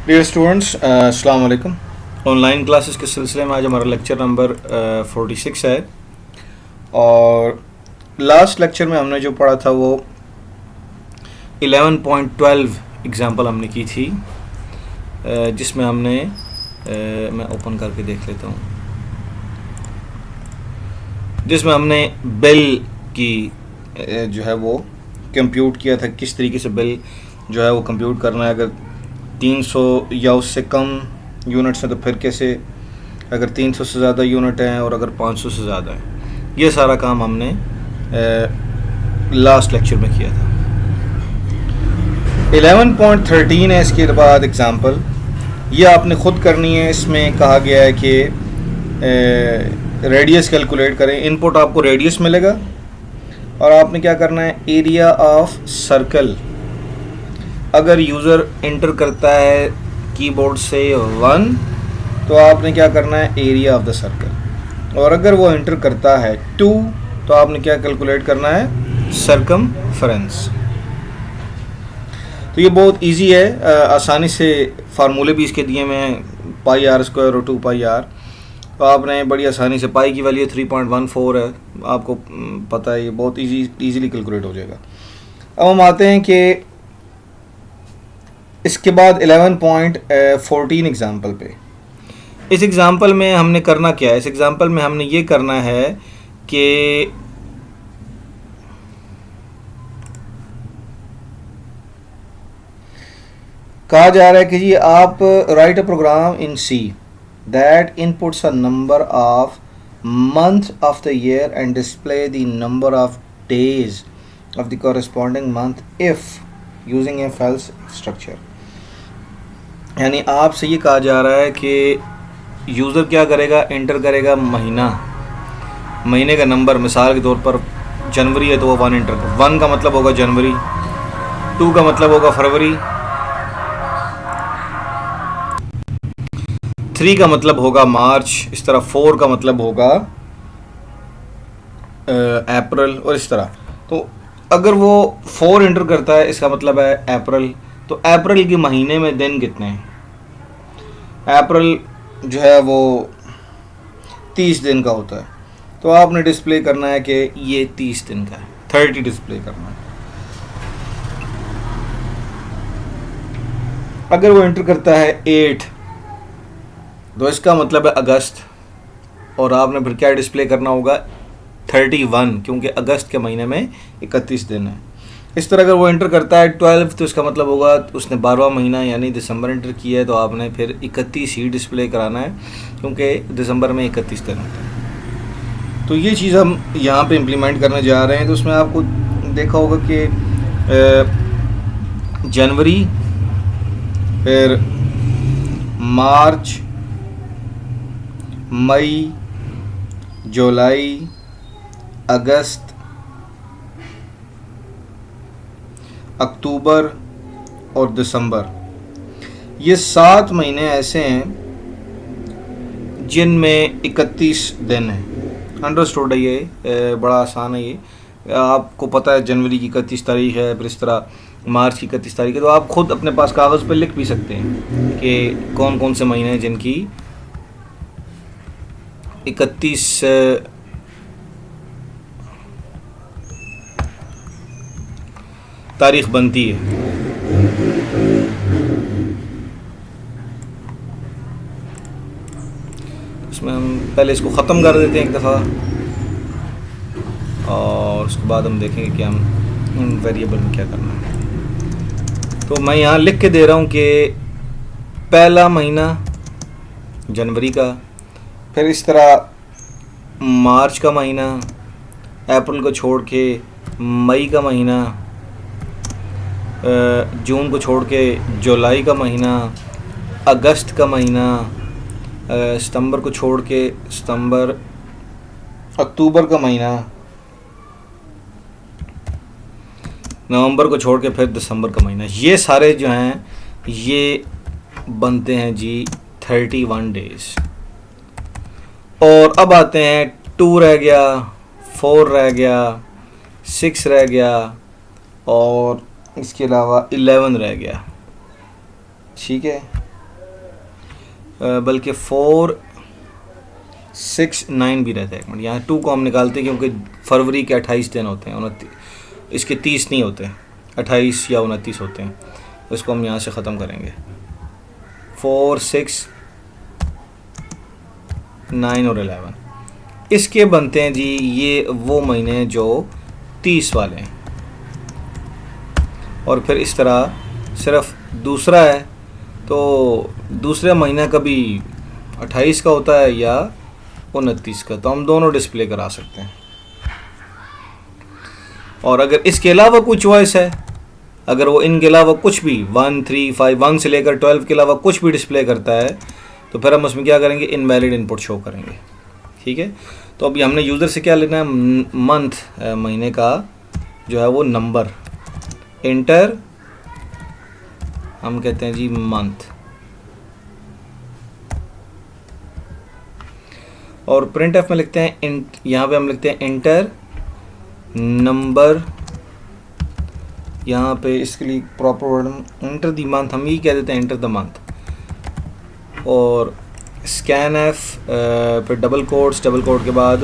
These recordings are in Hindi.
डियर स्टूडेंट्स, अस्सलाम वालेकुम। ऑनलाइन क्लासेस के सिलसिले में आज हमारा लेक्चर नंबर 46 है और लास्ट लेक्चर में हमने जो पढ़ा था वो 11.12 एग्ज़ाम्पल हमने की थी, जिसमें हमने मैं ओपन करके देख लेता हूँ, जिसमें हमने बिल की जो है वो कंप्यूट किया था। किस तरीके से बिल जो है वो कंप्यूट करना है, अगर 300 या उससे कम यूनिट्स हैं तो फिर कैसे, अगर 300 से ज़्यादा यूनिट हैं और अगर 500 से ज़्यादा हैं। ये सारा काम हमने लास्ट लेक्चर में किया था। 11.13 है इसके बाद एग्ज़ाम्पल, ये आपने ख़ुद करनी है। इसमें कहा गया है कि रेडियस कैलकुलेट करें। इनपुट आपको रेडियस मिलेगा और आपने क्या करना है, एरिया ऑफ सर्कल। अगर यूज़र इंटर करता है कीबोर्ड से 1 तो आपने क्या करना है, एरिया ऑफ द सर्कल। और अगर वो इंटर करता है 2 तो आपने क्या कैलकुलेट करना है, सर्कमफेरेंस। तो ये बहुत इजी है, आसानी से फार्मूले भी इसके दिए हुए हैं, पाई आर स्क्वायर और 2 पाई आर। तो आपने बड़ी आसानी से, पाई की वैल्यू 3.14 है, आपको पता है, ये बहुत इजीली कैलकुलेट हो जाएगा। अब हम आते हैं कि इसके बाद 11.14 एग्ज़ाम्पल पे। इस एग्ज़ाम्पल में हमने करना क्या है, इस एग्ज़ाम्पल में हमने ये करना है कि कहा जा रहा है कि जी आप write a program in C that inputs a number of month of the year and display the number of days of the corresponding month if using a else structure. यानी आपसे ये कहा जा रहा है कि यूज़र क्या करेगा, इंटर करेगा महीने का नंबर। मिसाल के तौर पर जनवरी है तो वो 1 इंटर कर, 1 का मतलब होगा जनवरी, 2 का मतलब होगा फरवरी, 3 का मतलब होगा मार्च, इस तरह 4 का मतलब होगा अप्रैल, और इस तरह। तो अगर वो 4 इंटर करता है, इसका मतलब है अप्रैल। तो अप्रैल के महीने में दिन कितने हैं? अप्रैल जो है वो 30 दिन का होता है। तो आपने डिस्प्ले करना है कि ये 30 दिन का है, 30 डिस्प्ले करना है। अगर वो एंटर करता है 8 तो इसका मतलब है अगस्त, और आपने फिर क्या डिस्प्ले करना होगा, 31, क्योंकि अगस्त के महीने में 31 दिन है। इस तरह अगर वो एंटर करता है 12 तो इसका मतलब होगा उसने 12वां महीना यानी दिसंबर एंटर किया है, तो आपने फिर 31 ही डिस्प्ले कराना है, क्योंकि दिसंबर में 31 दिन होता है। तो ये चीज़ हम यहाँ पे इम्प्लीमेंट करने जा रहे हैं। तो उसमें आपको देखा होगा कि जनवरी, फिर मार्च, मई, जुलाई, अगस्त, अक्टूबर और दिसंबर, ये 7 महीने ऐसे हैं जिनमें 31 दिन हैं। अंडरस्टूड है, ये बड़ा आसान है। ये आपको पता है जनवरी की 31 तारीख है, फिर इस तरह मार्च की 31 तारीख है। तो आप खुद अपने पास कागज़ पर लिख भी सकते हैं कि कौन कौन से महीने हैं जिनकी 31 तारीख बनती है। इसमें हम पहले इसको ख़त्म कर देते हैं एक दफ़ा, और उसके बाद हम देखेंगे कि हम वेरिएबल में क्या करना है। तो मैं यहाँ लिख के दे रहा हूँ कि पहला महीना जनवरी का, फिर इस तरह मार्च का महीना, अप्रैल को छोड़ के मई का महीना, जून को छोड़ के जुलाई का महीना, अगस्त का महीना, सितंबर को छोड़ के सितंबर, अक्टूबर का महीना, नवंबर को छोड़ के फिर दिसंबर का महीना। ये सारे जो हैं ये बनते हैं जी 31 डेज़। और अब आते हैं 2 रह गया, 4 रह गया, 6 रह गया, और इसके अलावा 11 रह गया। ठीक है, बल्कि 4 6 9 भी रहता है। एक मिनट, यहाँ 2 को हम निकालते हैं क्योंकि फरवरी के 28 दिन होते हैं, 29, इसके 30 नहीं होते, 28 या 29 होते हैं। इसको हम यहाँ से ख़त्म करेंगे। 4 6 9 और 11 इसके बनते हैं जी ये वो महीने जो 30 वाले हैं। और फिर इस तरह सिर्फ दूसरा है तो दूसरा महीना कभी 28 का होता है या 29 का, तो हम दोनों डिस्प्ले करा सकते हैं। और अगर इसके अलावा कोई चॉइस है, अगर वो इनके अलावा कुछ भी 1 3 5 1 से लेकर 12 के अलावा कुछ भी डिस्प्ले करता है तो फिर हम उसमें क्या करेंगे, इनवैलिड इनपुट शो करेंगे। ठीक है, तो अभी हमने यूज़र से क्या लेना है, मंथ महीने का जो है वो नंबर, इंटर हम कहते हैं जी मंथ, और प्रिंट एफ में लिखते हैं यहाँ पे हम लिखते हैं इंटर नंबर। यहाँ पे इसके लिए proper word enter the month, हम यही कह देते हैं इंटर द मंथ। और स्कैन एफ फिर डबल कोट्स, डबल कोट के बाद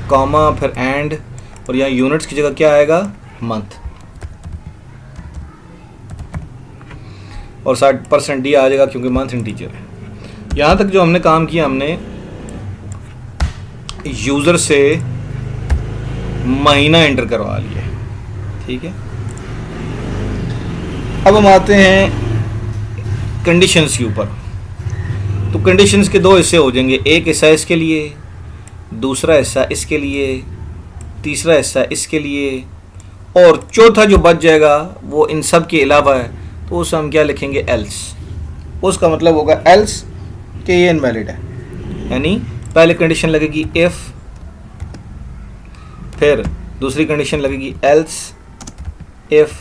कॉमा, फिर एंड, और यहाँ यूनिट्स की जगह क्या आएगा, मंथ, और 60% डी आ जाएगा क्योंकि मंथ इंटीजर है। यहाँ तक जो हमने काम किया, हमने यूज़र से महीना एंटर करवा लिया। ठीक है, अब हम आते हैं कंडीशंस के ऊपर। तो कंडीशंस के 2 हिस्से हो जाएंगे, एक हिस्सा इसके लिए, दूसरा हिस्सा इसके लिए, तीसरा हिस्सा इसके लिए, और चौथा जो बच जाएगा वो इन सब के अलावा है, तो उसे हम क्या लिखेंगे, एल्स। उसका मतलब होगा एल्स कि ये इनवैलिड है। यानी पहले कंडीशन लगेगी इफ़, फिर दूसरी कंडीशन लगेगी एल्स इफ़,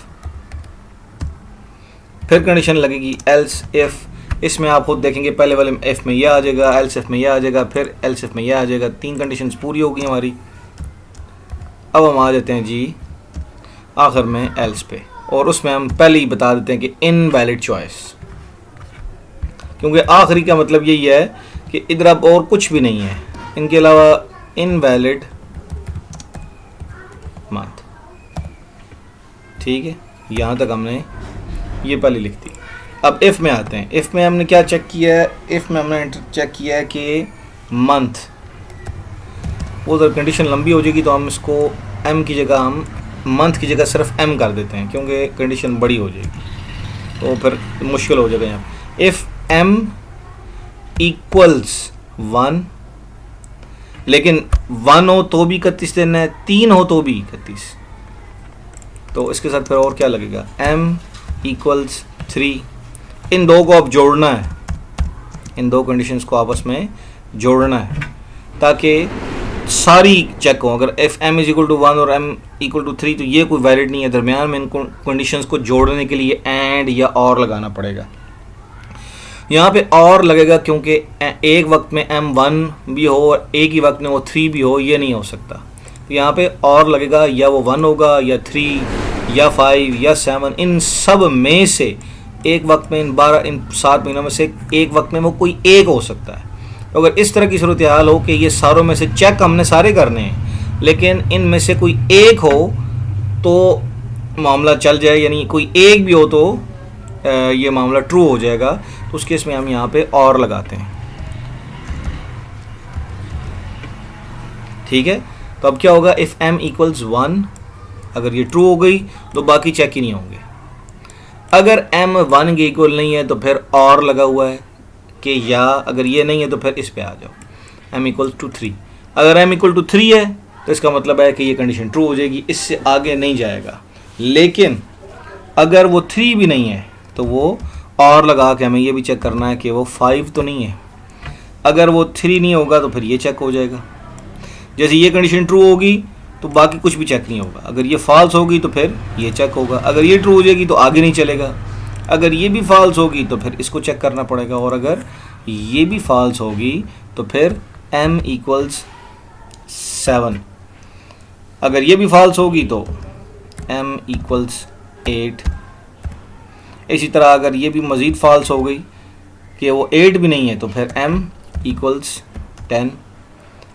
फिर कंडीशन लगेगी एल्स इफ़। इसमें आप खुद देखेंगे पहले वाले इफ़ में यह आ जाएगा, एल्स इफ़ में यह आ जाएगा, फिर एल्स इफ़ में यह आ जाएगा। 3 कंडीशंस पूरी हो गई हमारी। अब हम आ जाते हैं जी आखिर में एल्स पे, और उसमें हम पहले ही बता देते हैं कि इनवैलिड चॉइस, क्योंकि आखिरी का मतलब यही है कि इधर अब और कुछ भी नहीं है इनके अलावा, इनवैलिड मंथ। ठीक है, यहाँ तक हमने ये पहले लिख दी। अब इफ़ में आते हैं। इफ़ में हमने क्या चेक किया है, इफ़ में हमने चेक किया है कि मंथ, वो अगर कंडीशन लंबी हो जाएगी तो हम इसको एम की जगह, हम मंथ की जगह सिर्फ एम कर देते हैं क्योंकि कंडीशन बड़ी हो जाएगी तो फिर मुश्किल हो जाएगा यहाँ। इफ़ एम इक्वल्स 1, लेकिन 1 हो तो भी 31 दिन है, 3 हो तो भी 31, तो इसके साथ फिर और क्या लगेगा, m इक्वल्स 3। इन दो को अब जोड़ना है, इन दो कंडीशंस को आपस में जोड़ना है ताकि सारी चेक हो। अगर if m is equal to 1 और m इक्वल टू 3 तो ये कोई वैलिड नहीं है। दरमियान में इन कंडीशंस को जोड़ने के लिए एंड या और लगाना पड़ेगा। यहाँ पे और लगेगा क्योंकि एक वक्त में m1 भी हो और एक ही वक्त में वो 3 भी हो, ये नहीं हो सकता। तो यहाँ पे और लगेगा, या वो 1 होगा या 3 या 5 या 7, इन सब में से एक वक्त में, इन 7 महीनों में से एक वक्त में वो कोई एक हो सकता है। तो अगर इस तरह की सूरत हाल हो कि ये सारों में से चेक हमने सारे करने हैं लेकिन इनमें से कोई एक हो तो मामला चल जाए, यानी कोई एक भी हो तो ये मामला ट्रू हो जाएगा। तो उस केस में हम यहाँ पे और लगाते हैं। ठीक है, तो अब क्या होगा, इफ़ m इक्वल्स 1, अगर ये ट्रू हो गई तो बाकी चेक ही नहीं होंगे। अगर m 1 के इक्वल नहीं है तो फिर और लगा हुआ है कि या अगर ये नहीं है तो फिर इस पे आ जाओ, m इक्वल टू 3। अगर m इक्वल टू 3 है तो इसका मतलब है कि ये कंडीशन ट्रू हो जाएगी, इससे आगे नहीं जाएगा। लेकिन अगर वो 3 भी नहीं है तो वो और लगा के हमें ये भी चेक करना है कि वो 5 तो नहीं है। अगर वो 3 नहीं होगा तो फिर ये चेक हो जाएगा। जैसे ये कंडीशन ट्रू होगी तो बाकी कुछ भी चेक नहीं होगा। अगर ये फॉल्स होगी तो फिर ये चेक होगा। अगर ये ट्रू हो जाएगी तो आगे नहीं चलेगा। अगर ये भी फॉल्स होगी तो फिर इसको चेक करना पड़ेगा। और अगर ये भी फॉल्स होगी तो फिर m इक्वल्स 7। अगर ये भी फॉल्स होगी तो m इक्वल्स 8। इसी तरह अगर ये भी मज़ीद फॉल्स हो गई कि वो 8 भी नहीं है तो फिर m इक्वल्स 10।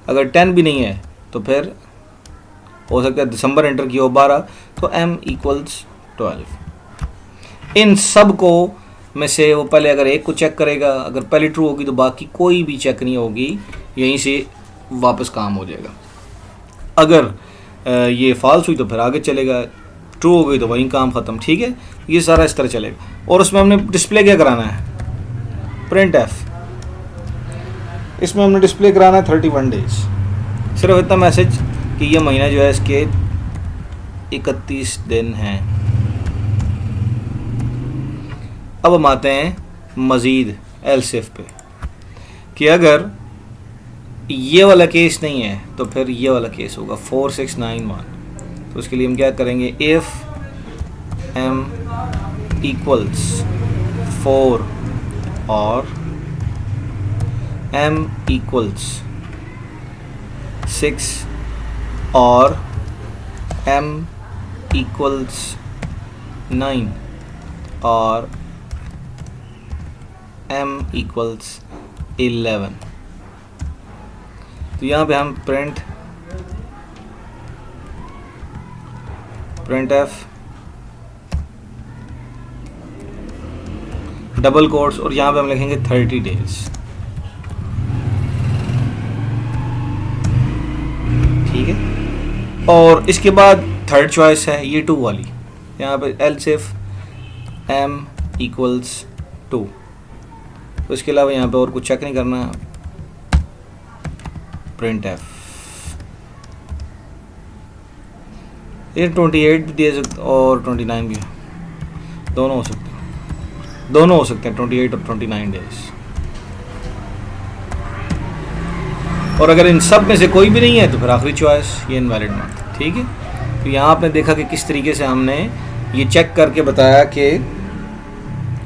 अगर 10 भी नहीं है तो फिर हो सकता है दिसंबर एंटर किया हो 12, तो m इक्वल्स 12। इन सब को में से वो पहले अगर एक को चेक करेगा, अगर पहले ट्रू होगी तो बाकी कोई भी चेक नहीं होगी, यहीं से वापस काम हो जाएगा। अगर ये फॉल्स हुई तो फिर आगे चलेगा, ट्रू हो गई तो वहीं काम ख़त्म। ठीक है, ये सारा इस तरह चलेगा। और उसमें हमने डिस्प्ले क्या कराना है, प्रिंट एफ। इसमें हमने डिस्प्ले कराना है 31 डेज, सिर्फ इतना मैसेज कि ये महीना जो है इसके 31 दिन हैं। अब हम आते हैं मज़ीद एल्स इफ पे कि अगर ये वाला केस नहीं है तो फिर ये वाला केस होगा 4691। तो उसके लिए हम क्या करेंगे, इफ़ m इक्वल्स 4 और m इक्वल्स 6 और m इक्वल्स 9 और m इक्वल्स 11। तो यहाँ पे हम प्रिंट एफ डबल कोट्स और यहाँ पे हम लिखेंगे 30 डेज। ठीक है, और इसके बाद थर्ड चॉइस है ये 2 वाली, यहाँ पे एल्स इफ m इक्वल्स 2। तो इसके अलावा यहाँ पे और कुछ चेक नहीं करना, प्रिंट एफ। ये 28 भी दे सकते और 29 भी, दोनों हो सकते हैं, 28 और 29 डेज। और अगर इन सब में से कोई भी नहीं है तो फिर आखिरी चॉइस ये इनवैलिड मंथ। ठीक है, तो यहाँ आपने देखा कि किस तरीके से हमने ये चेक करके बताया कि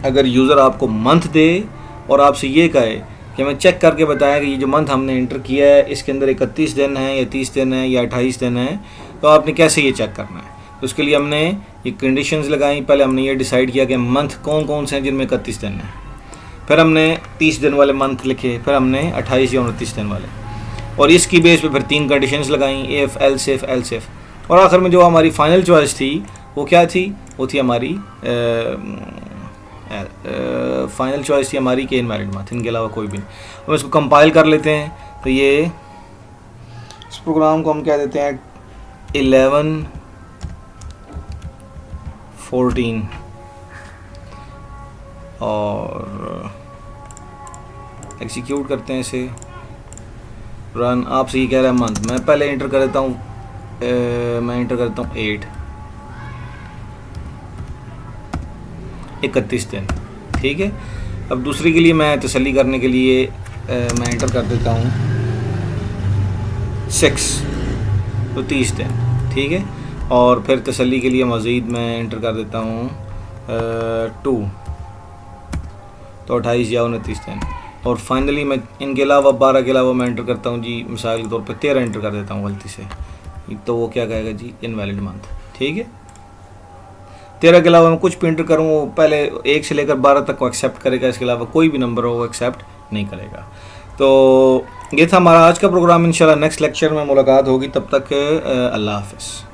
अगर यूज़र आपको मंथ दे और आपसे ये कहे कि मैं चेक करके बताया कि ये जो मंथ हमने इंटर किया है इसके अंदर 31 दिन है या 30 दिन है या 28 दिन है, तो आपने कैसे ये चेक करना है। तो उसके लिए हमने ये कंडीशंस लगाई। पहले हमने ये डिसाइड किया कि मंथ कौन कौन से हैं जिनमें 31 दिन है, फिर हमने 30 दिन वाले मंथ लिखे, फिर हमने 28 या 29 दिन वाले, और इसकी बेस पे फिर 3 कंडीशंस लगाई, इफ़ एल्स इफ, और आखिर में जो हमारी फाइनल चॉइस थी वो क्या थी, वो थी हमारी फाइनल चॉइस थी हमारी कि इनवैलिड मंथ, इनके अलावा कोई भी नहीं। हम इसको कंपाइल कर लेते हैं। तो ये इस प्रोग्राम को हम क्या देते हैं 11-14 और एग्जीक्यूट करते हैं इसे, रन। आपसे ये कह रहा है मंथ, मैं पहले इंटर कर देता हूँ, मैं इंटर करता हूँ 31 दिन। ठीक है, अब दूसरी के लिए मैं तसल्ली करने के लिए मैं इंटर कर देता हूँ 6, तो 30 दिन। ठीक है, और फिर तसल्ली के लिए मज़ीद मैं इंटर कर देता हूँ 2, तो 28 या 29 दिन। और फाइनली मैं इनके अलावा 12 के अलावा मैं इंटर करता हूँ जी, मिसाल के तौर पे 13 इंटर कर देता हूँ गलती से, तो वो क्या कहेगा जी, इनवैलिड मंथ। ठीक है, 13 के अलावा मैं कुछ भी इंटर करूँ वो पहले 1 से लेकर 12 तक को एक्सेप्ट करेगा, इसके अलावा कोई भी नंबर हो वो एक्सेप्ट नहीं करेगा। तो ये था हमारा आज का प्रोग्राम। इंशाल्लाह नेक्स्ट लेक्चर में मुलाकात होगी, तब तक अल्लाह हाफ़िज़।